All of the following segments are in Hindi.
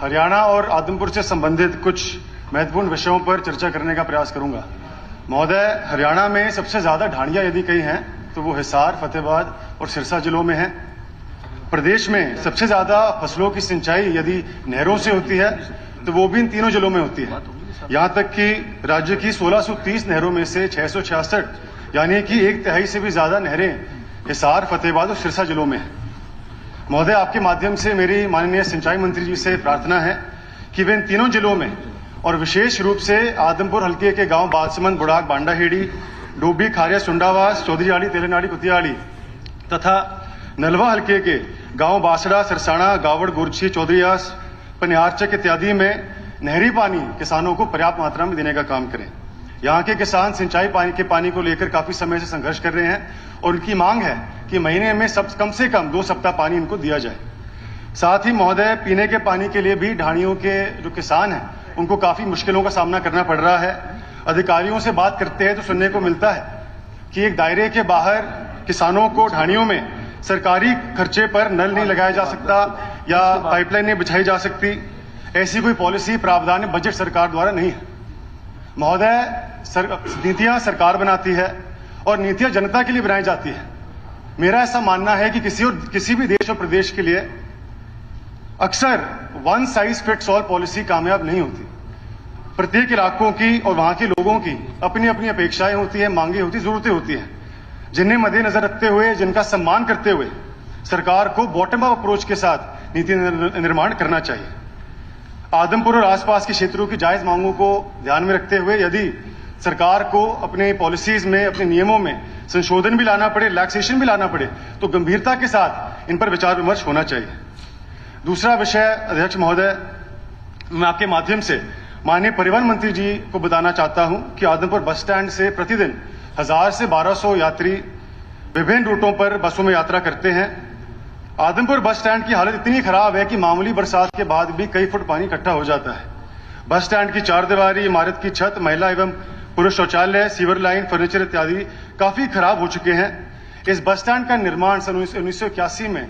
हरियाणा और आदमपुर से संबंधित कुछ महत्वपूर्ण विषयों पर चर्चा करने का प्रयास करूंगा। महोदय, हरियाणा में सबसे ज्यादा ढाणियां यदि कहीं हैं तो वो हिसार, फतेहाबाद और सिरसा जिलों में है। प्रदेश में सबसे ज्यादा फसलों की सिंचाई यदि नहरों से होती है तो वो भी इन तीनों जिलों में होती है। यहां तक कि राज्य की 1630 नहरों में से 666 यानी कि 1/3 से भी ज्यादा नहरें हिसार, फतेहाबाद और सिरसा जिलों में है। महोदय, आपके माध्यम से मेरी माननीय सिंचाई मंत्री जी से प्रार्थना है कि वे इन तीनों जिलों में और विशेष रूप से आदमपुर हल्के के गांव बालसमंद, बुढ़ाक, बांडाहेड़ी, डोभी, खारिया, सुंडावास, चौधरीहाड़ी, तेलनाड़ी, कुतियाड़ी तथा नलवा हल्के के गांव बासड़ा, सरसाणा, गावड़, गुरछी, चौधरीयास, पनियारचक इत्यादि में नहरी पानी किसानों को पर्याप्त मात्रा में देने का काम करें। यहाँ के किसान सिंचाई पानी को लेकर काफी समय से संघर्ष कर रहे हैं और उनकी मांग है कि महीने में कम से कम 2 सप्ताह पानी इनको दिया जाए। साथ ही महोदय, पीने के पानी के लिए भी ढाणियों के जो किसान हैं उनको काफी मुश्किलों का सामना करना पड़ रहा है। अधिकारियों से बात करते हैं तो सुनने को मिलता है कि एक दायरे के बाहर किसानों को ढाणियों में सरकारी खर्चे पर नल नहीं लगाया जा सकता या पाइपलाइन नहीं बिछाई जा सकती। ऐसी कोई पॉलिसी प्रावधान बजट सरकार द्वारा नहीं है। महोदय, नीतियां सरकार बनाती है और नीतियां जनता के लिए बनाई जाती है। मेरा ऐसा मानना है कि किसी भी देश और प्रदेश के लिए अक्सर one size fits all policy कामयाब नहीं होती। प्रत्येक इलाकों की और वहां के लोगों की अपनी अपनी अपेक्षाएं होती है, मांगे होती, जरूरतें होती हैं, जिन्हें मद्देनजर रखते हुए, जिनका सम्मान करते हुए सरकार को बॉटम अप अप्रोच के साथ नीति निर्माण करना चाहिए। आदमपुर और आसपास के क्षेत्रों की जायज मांगों को ध्यान में रखते हुए यदि सरकार को अपने पॉलिसीज में, अपने नियमों में संशोधन भी लाना पड़े, रिलैक्सेशन भी लाना पड़े, तो गंभीरता के साथ इन पर विचार विमर्श होना चाहिए। दूसरा विषय, अध्यक्ष महोदय, मैं आपके माध्यम से माननीय परिवहन मंत्री जी को बताना चाहता हूं कि आदमपुर बस स्टैंड से प्रतिदिन 1000 से 1200 यात्री विभिन्न रूटों पर बसों में यात्रा करते हैं। आदमपुर बस स्टैंड की हालत इतनी खराब है कि मामूली बरसात के बाद भी कई फुट पानी इकट्ठा हो जाता है। बस स्टैंड की 4 दीवारी इमारत की छत, महिला एवं पुरुष शौचालय, सीवर लाइन, फर्नीचर इत्यादि काफी खराब हो चुके हैं। इस बस स्टैंड का निर्माण सन 1981 में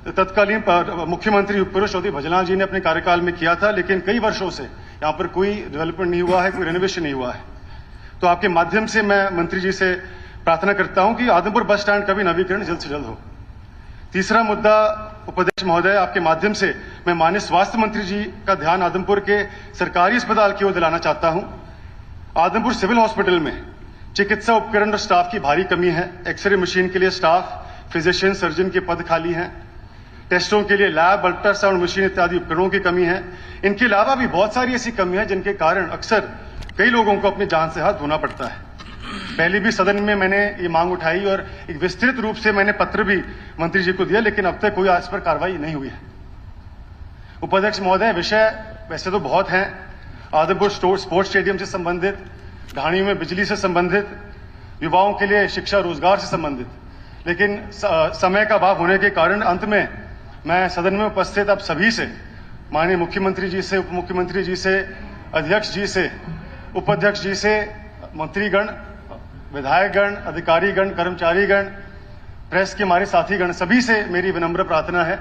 तत्कालीन मुख्यमंत्री पुरुष चौधरी भजलाल जी ने अपने कार्यकाल में किया था, लेकिन कई वर्षों से यहाँ पर कोई डेवलपमेंट नहीं हुआ है, कोई रेनोवेशन नहीं हुआ है। तो आपके माध्यम से मैं मंत्री जी से प्रार्थना करता हूं कि आदमपुर बस स्टैंड का भी नवीकरण जल्द से जल्द हो। तीसरा मुद्दा, उपाध्यक्ष महोदय, आपके माध्यम से मैं माननीय स्वास्थ्य मंत्री जी का ध्यान आदमपुर के सरकारी अस्पताल की ओर दिलाना चाहता हूं। आदमपुर सिविल हॉस्पिटल में चिकित्सा उपकरण और स्टाफ की भारी कमी है। एक्सरे मशीन के लिए स्टाफ, फिजिशियन, सर्जन के पद खाली हैं। टेस्टों के लिए लैब, अल्ट्रासाउंड मशीन इत्यादि उपकरणों की कमी है। इनके अलावा भी बहुत सारी ऐसी कमी है जिनके कारण अक्सर कई लोगों को अपनी जान से हाथ धोना पड़ता है। पहले भी सदन में मैंने ये मांग उठाई और एक विस्तृत रूप से मैंने पत्र भी मंत्री जी को दिया, लेकिन अब तक कोई इस पर कार्रवाई नहीं हुई है। उपाध्यक्ष महोदय, विषय वैसे तो बहुत हैं। आदमपुर स्पोर्ट्स स्टेडियम से संबंधित, ढाणियों में बिजली से संबंधित, युवाओं के लिए शिक्षा रोजगार से संबंधित, लेकिन समय का अभाव होने के कारण अंत में मैं सदन में उपस्थित आप सभी से, माननीय मुख्यमंत्री जी से, उप मुख्यमंत्री जी से, अध्यक्ष जी से, उपाध्यक्ष जी से, मंत्रीगण, विधायकगण, अधिकारीगण, कर्मचारीगण, प्रेस के हमारे साथीगण, सभी से मेरी विनम्र प्रार्थना है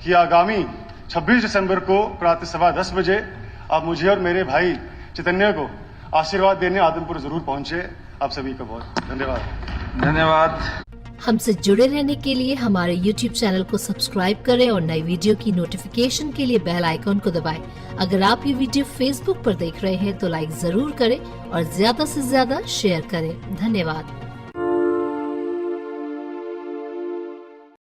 कि आगामी 26 दिसंबर को प्रातः 10:15 बजे आप मुझे और मेरे भाई चैतन्य को आशीर्वाद देने आदमपुर जरूर पहुंचे। आप सभी का बहुत धन्यवाद। धन्यवाद। हमसे जुड़े रहने के लिए हमारे YouTube चैनल को सब्सक्राइब करें और नई वीडियो की नोटिफिकेशन के लिए बेल आइकॉन को दबाएं। अगर आप ये वीडियो Facebook पर देख रहे हैं तो लाइक जरूर करें और ज्यादा से ज्यादा शेयर करें। धन्यवाद।